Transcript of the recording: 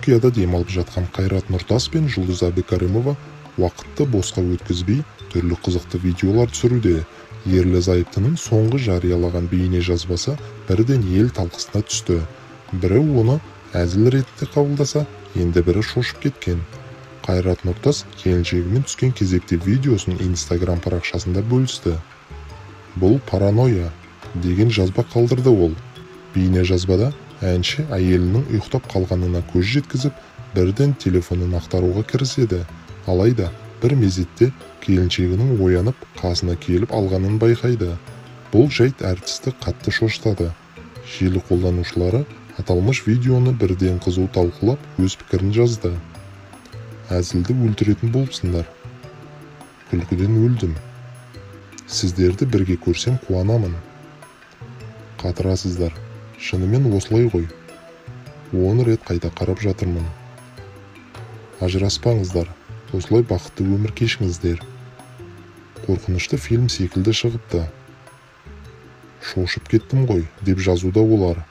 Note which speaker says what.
Speaker 1: Түркияда демалып жатқан Қайрат Нұртас пен Жұлдыз Әбдікәрімова уақытты босқа өткізбей түрлі қызықты видеолар түсіруде. Ерлі-зайыптының соңғы жариялаған бейне жазбасы бірден ел талқысына түсті. Бірі оны әзіл ретінде қабылдаса, енді бірі шошып кеткен. Қайрат Нұртас келіншегімен түскен кезекте видеосын Instagram парақшасында бөлісті. Бұл паранойя деген жазба қалдырды ол. Бейне жазбада әнші әйелінің ұйықтап қалғанына көз жеткізіп, бірден телефонын ақтаруға кіріседі. Алайда бір мезетте келіншегінің оянып, қасына келіп алғанын байқайды. Бұл жайт әртісті қатты шошытады. Желі қолданушылары аталмыш видеоны бірден қызу талқылап, өз пікірін жазды. Әзілді өлтіретін болыпсыңдар. Күлкіден өлдім. Сіздерді бірге көрсем қуанамын. Қатырасыздар. Шынымен осылай ғой. 10 рет қайта қарап жатырмын. Ажыраспаңыздар. Осылай бақытты өмір кешіңіздер. Қорқынышты фильм секілді шығыпты. Шошып кеттім ғой, деп жазуда олар.